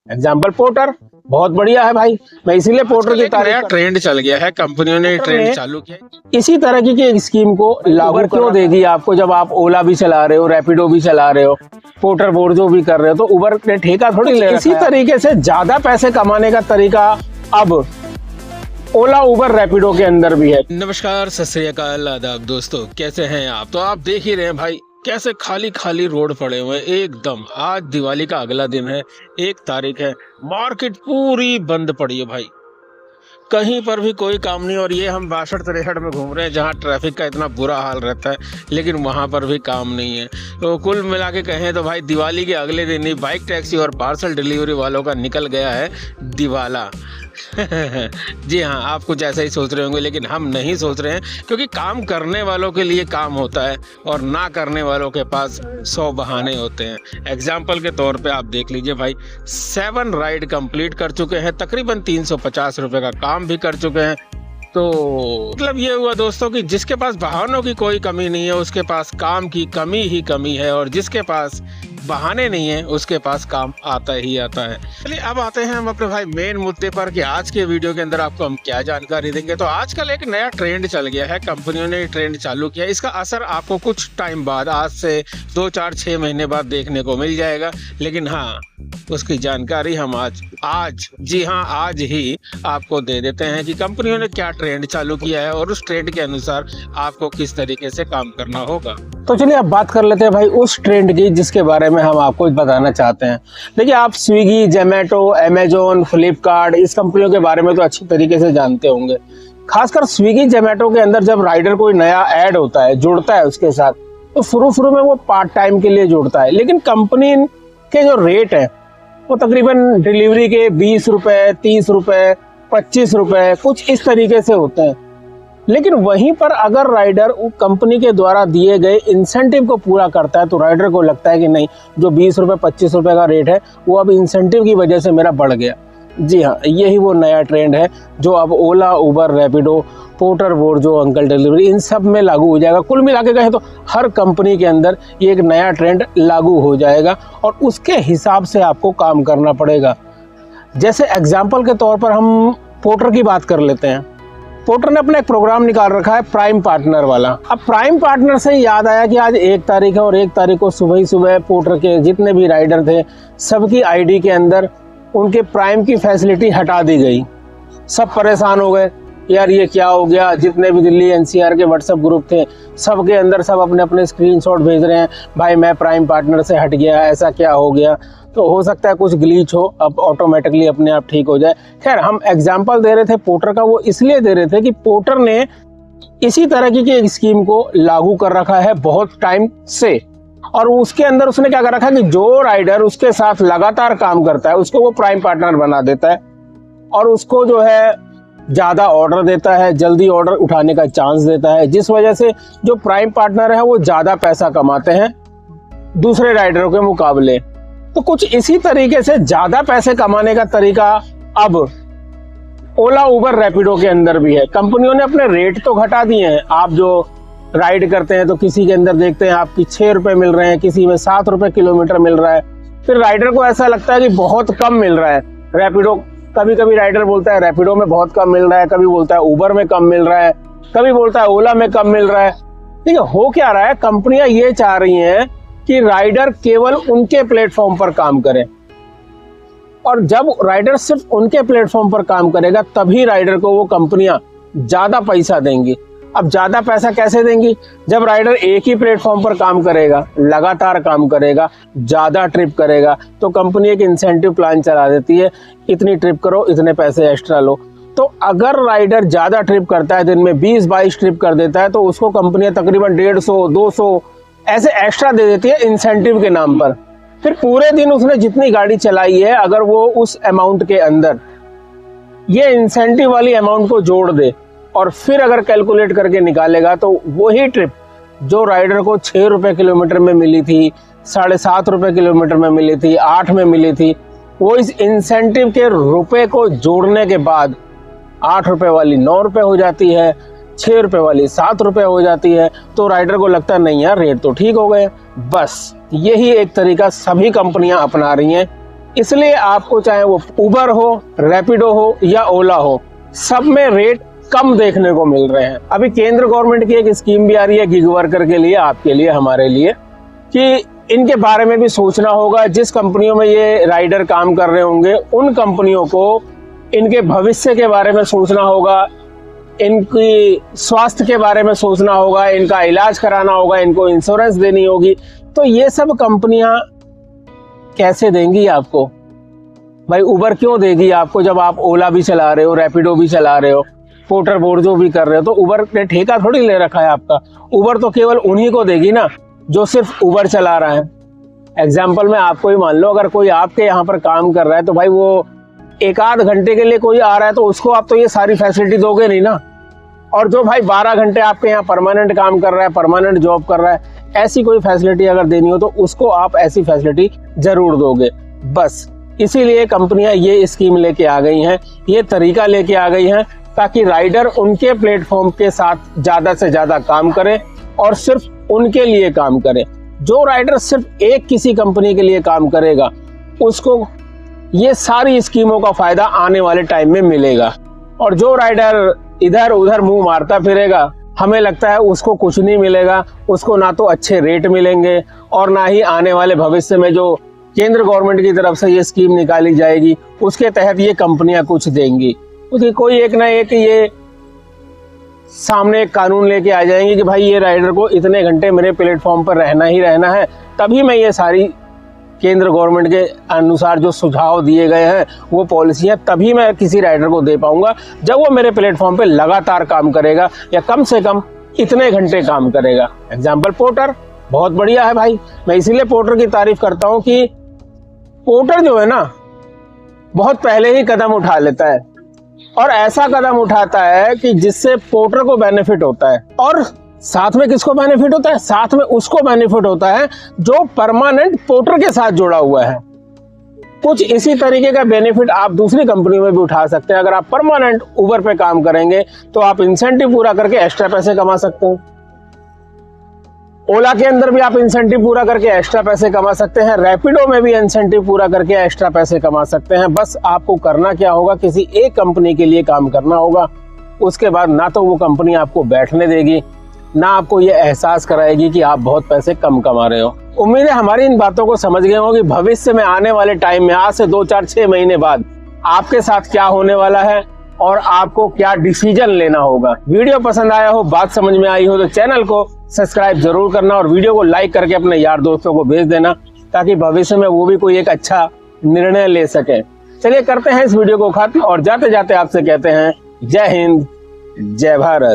Example porter बहुत बढ़िया है भाई। मैं इसीलिए पोर्टर की नया ट्रेंड चल गया है, कंपनियों ने ट्रेंड चालू किया है। इसी तरह की एक स्कीम को लागू क्यों देगी आपको, जब आप ओला भी चला रहे हो, रैपिडो भी चला रहे हो, पोर्टर बोर्जो भी कर रहे हो, तो उबर ने ठेका थोड़ी ले रखा है। इसी तरीके से ज्यादा पैसे कमाने का तरीका अब ओला उबर रैपिडो के अंदर भी है। नमस्कार, सत श्री अकाल, आदाब दोस्तों, कैसे हैं आप? तो आप देख ही रहे हैं भाई कैसे खाली खाली रोड पड़े हुए हैं एकदम। आज दिवाली का अगला दिन है, 1 तारीख है, मार्केट पूरी बंद पड़ी है भाई, कहीं पर भी कोई काम नहीं। और ये हम 62-63 में घूम रहे हैं जहाँ ट्रैफिक का इतना बुरा हाल रहता है, लेकिन वहाँ पर भी काम नहीं है। तो कुल मिला के कहें तो भाई दिवाली के अगले दिन ही बाइक टैक्सी और पार्सल डिलीवरी वालों का निकल गया है दिवाला। जी हाँ, आप कुछ ऐसा ही सोच रहे होंगे, लेकिन हम नहीं सोच रहे हैं, क्योंकि काम करने वालों के लिए काम होता है और ना करने वालों के पास 100 बहाने होते हैं। एग्जाम्पल के तौर पे आप देख लीजिए भाई, 7 राइड कंप्लीट कर चुके हैं, तकरीबन 350 रुपये का काम भी कर चुके हैं। तो मतलब ये हुआ दोस्तों कि जिसके पास बहानों की कोई कमी नहीं है, उसके पास काम की कमी ही कमी है, और जिसके पास बहाने नहीं है उसके पास काम आता ही आता है। चलिए अब आते हैं हम अपने भाई मेन मुद्दे पर कि आज के वीडियो के अंदर आपको हम क्या जानकारी देंगे। तो आजकल एक नया ट्रेंड चल गया है, कंपनियों ने ट्रेंड चालू किया। इसका असर आपको कुछ टाइम बाद, आज से 2, 4, 6 महीने बाद देखने को मिल जाएगा, लेकिन हाँ, उसकी जानकारी हम आज जी हाँ आज ही आपको दे देते हैं कि कंपनियों ने क्या ट्रेंड चालू किया है और उस ट्रेंड के अनुसार आपको किस तरीके से काम करना होगा। तो चलिए अब बात कर लेते हैं भाई उस ट्रेंड की जिसके बारे में हम आपको बताना चाहते हैं। देखिए, आप स्विगी, जोमेटो, अमेजोन, फ्लिपकार्ट, इस कंपनियों के बारे में तो अच्छी तरीके से जानते होंगे। खासकर स्विगी, जोमेटो के अंदर जब राइडर कोई नया ऐड होता है, जुड़ता है उसके साथ, तो शुरू में वो पार्ट टाइम के लिए जुड़ता है, लेकिन कंपनी के जो रेट है वो तकरीबन डिलीवरी के 20 रुपए, 30 रुपए, 25 रुपए, कुछ इस तरीके से होते हैं। लेकिन वहीं पर अगर राइडर कंपनी के द्वारा दिए गए इंसेंटिव को पूरा करता है, तो राइडर को लगता है कि नहीं, जो 20 रुपए, 25 रुपए का रेट है वो अब इंसेंटिव की वजह से मेरा बढ़ गया। जी हाँ, यही वो नया ट्रेंड है जो अब ओला, उबर, रैपिडो, पोर्टर बोर्जो, अंकल डिलीवरी, इन सब में लागू हो जाएगा। कुल मिला के कहें तो हर कंपनी के अंदर ये एक नया ट्रेंड लागू हो जाएगा और उसके हिसाब से आपको काम करना पड़ेगा। जैसे एग्जाम्पल के तौर पर हम पोर्टर की बात कर लेते हैं। पोर्टर ने अपना एक प्रोग्राम निकाल रखा है प्राइम पार्टनर वाला। अब प्राइम पार्टनर से याद आया कि आज 1 तारीख है और 1 तारीख को सुबह ही सुबह पोर्टर के जितने भी राइडर थे, सबकी आईडी के अंदर उनके प्राइम की फैसिलिटी हटा दी गई। सब परेशान हो गए, यार ये क्या हो गया। जितने भी दिल्ली एनसीआर के व्हाट्सएप ग्रुप थे, सबके अंदर सब अपने अपने स्क्रीनशॉट भेज रहे हैं, भाई मैं प्राइम पार्टनर से हट गया, ऐसा क्या हो गया। तो हो सकता है कुछ ग्लीच हो, अब ऑटोमेटिकली अपने आप ठीक हो जाए। खैर, हम एग्जाम्पल दे रहे थे पोर्टर का, वो इसलिए दे रहे थे कि पोर्टर ने इसी तरह की एक स्कीम को लागू कर रखा है बहुत टाइम से, और उसके अंदर उसने क्या कर रखा है कि जो राइडर उसके साथ लगातार काम करता है उसको वो प्राइम पार्टनर बना देता है, और उसको जो है ज्यादा ऑर्डर देता है, जल्दी ऑर्डर उठाने का चांस देता है, जिस वजह से जो प्राइम पार्टनर है वो ज्यादा पैसा कमाते हैं दूसरे राइडरों के मुकाबले। तो कुछ इसी तरीके से ज्यादा पैसे कमाने का तरीका अब ओला, उबर, रैपिडो के अंदर भी है। कंपनियों ने अपने रेट तो घटा दिए हैं। आप जो राइड करते हैं तो किसी के अंदर देखते हैं आपकी 6 रुपए मिल रहे हैं, किसी में 7 रुपए किलोमीटर मिल रहा है। फिर राइडर को ऐसा लगता है कि बहुत कम मिल रहा है। रैपिडो, कभी कभी राइडर बोलता है रैपिडो में बहुत कम मिल रहा है, कभी बोलता है उबर में कम मिल रहा है, कभी बोलता है ओला में कम मिल रहा है। ठीक है, हो क्या रहा है, कंपनियां ये चाह रही हैं कि राइडर केवल उनके प्लेटफॉर्म पर काम करे, और जब राइडर सिर्फ उनके प्लेटफॉर्म पर काम करेगा तभी राइडर को वो कंपनियां ज्यादा पैसा देंगी। अब ज्यादा पैसा कैसे देंगी? जब राइडर एक ही प्लेटफॉर्म पर काम करेगा, लगातार काम करेगा, ज्यादा ट्रिप करेगा, तो कंपनी एक इंसेंटिव प्लान चला देती है, इतनी ट्रिप करो, इतने पैसे एक्स्ट्रा लो। तो अगर राइडर ज्यादा ट्रिप करता है, दिन में 20-22 ट्रिप कर देता है, तो उसको कंपनियां तकरीबन 150, 200 ऐसे एक्स्ट्रा दे देती है इंसेंटिव के नाम पर। फिर पूरे दिन उसने जितनी गाड़ी चलाई है, अगर वो उस अमाउंट के अंदर ये इंसेंटिव वाली अमाउंट को जोड़ दे और फिर अगर कैलकुलेट करके निकालेगा, तो वही ट्रिप जो राइडर को 6 रुपए किलोमीटर में मिली थी, 7.5 रुपए किलोमीटर में मिली थी, 8 में मिली थी, वो इस इंसेंटिव के रुपए को जोड़ने के बाद 8 रुपए वाली 9 रुपए हो जाती है, 6 रुपए वाली 7 रुपए हो जाती है। तो राइडर को लगता है नहीं यार, रेट तो ठीक हो गए। बस यही एक तरीका सभी कंपनियां अपना रही हैं इसलिए आपको चाहे वो उबर हो, रैपिडो हो या ओला हो, सब में रेट कम देखने को मिल रहे हैं। अभी केंद्र गवर्नमेंट की एक स्कीम भी आ रही है गिग वर्कर के लिए, आपके लिए, हमारे लिए, कि इनके बारे में भी सोचना होगा। जिस कंपनियों में ये राइडर काम कर रहे होंगे उन कंपनियों को इनके भविष्य के बारे में सोचना होगा, इनकी स्वास्थ्य के बारे में सोचना होगा, इनका इलाज कराना होगा, इनको इंश्योरेंस देनी होगी। तो ये सब कंपनियां कैसे देंगी आपको? भाई उबर क्यों देगी आपको जब आप ओला भी चला रहे हो, रैपिडो भी चला रहे हो, पोर्टर बोर्जो भी कर रहे हो? तो उबर ने ठेका थोड़ी ले रखा है आपका। उबर तो केवल उन्हीं को देगी ना जो सिर्फ उबर चला रहा है। एग्जाम्पल में आपको ही मान लो, अगर कोई आपके यहाँ पर काम कर रहा है तो भाई वो एक आध घंटे के लिए कोई आ रहा है तो उसको आप तो ये सारी फैसिलिटी दोगे नहीं ना। और जो भाई 12 घंटे आपके यहाँ परमानेंट काम कर रहा है, परमानेंट जॉब कर रहा है, ऐसी कोई फैसिलिटी अगर देनी हो तो उसको आप ऐसी फैसिलिटी जरूर दोगे। बस इसीलिए कंपनियां ये स्कीम लेके आ गई हैं, ये तरीका लेके आ गई हैं, ताकि राइडर उनके प्लेटफॉर्म के साथ ज्यादा से ज्यादा काम करे और सिर्फ उनके लिए काम करे। जो राइडर सिर्फ एक किसी कंपनी के लिए काम करेगा उसको ये सारी स्कीमों का फायदा आने वाले टाइम में मिलेगा। और जो राइडर इधर उधर मुंह मारता फिरेगा, हमें लगता है उसको कुछ नहीं मिलेगा, उसको ना तो अच्छे रेट मिलेंगे और ना ही आने वाले भविष्य में जो केंद्र गवर्नमेंट की तरफ से ये स्कीम निकाली जाएगी उसके तहत ये कंपनियां कुछ देंगी। क्योंकि कोई एक ना एक ये सामने एक कानून लेके आ जाएंगे कि भाई ये राइडर को इतने घंटे मेरे प्लेटफॉर्म पर रहना ही रहना है, तभी मैं ये सारी केंद्र गवर्नमेंट के अनुसार जो सुझाव दिए गए हैं वो पॉलिसियां तभी मैं किसी राइडर को दे पाऊंगा जब वो मेरे प्लेटफॉर्म पे लगातार काम करेगा या कम से कम इतने घंटे काम करेगा। एग्जाम्पल पोर्टर बहुत बढ़िया है भाई। मैं इसीलिए पोर्टर की तारीफ करता हूँ कि पोर्टर जो है ना बहुत पहले ही कदम उठा लेता है और ऐसा कदम उठाता है कि जिससे पोर्टर को बेनिफिट होता है। और साथ में किसको बेनिफिट होता है? साथ में उसको बेनिफिट होता है जो परमानेंट पोर्टर के साथ जुड़ा हुआ है। कुछ इसी तरीके का बेनिफिट आप दूसरी कंपनी में भी उठा सकते हैं। अगर आप परमानेंट उबर पे काम करेंगे तो आप इंसेंटिव पूरा करके एक्स्ट्रा पैसे कमा सकते हैं। ओला के अंदर भी आप इंसेंटिव पूरा करके एक्स्ट्रा पैसे कमा सकते हैं। रैपिडो में भी इंसेंटिव पूरा करके एक्स्ट्रा पैसे कमा सकते हैं। बस आपको करना क्या होगा, किसी एक कंपनी के लिए काम करना होगा। उसके बाद ना तो वो कंपनी आपको बैठने देगी, ना आपको ये एहसास कराएगी कि आप बहुत पैसे कम कमा रहे हो। उम्मीद है हमारी इन बातों को समझ गए हो कि भविष्य में आने वाले टाइम में आज से 2, 4, 6 महीने बाद आपके साथ क्या होने वाला है और आपको क्या डिसीजन लेना होगा। वीडियो पसंद आया हो, बात समझ में आई हो तो चैनल को सब्सक्राइब जरूर करना और वीडियो को लाइक करके अपने यार दोस्तों को भेज देना ताकि भविष्य में वो भी कोई एक अच्छा निर्णय ले सके। चलिए करते हैं इस वीडियो को खत्म और जाते जाते आपसे कहते हैं जय हिंद, जय भारत।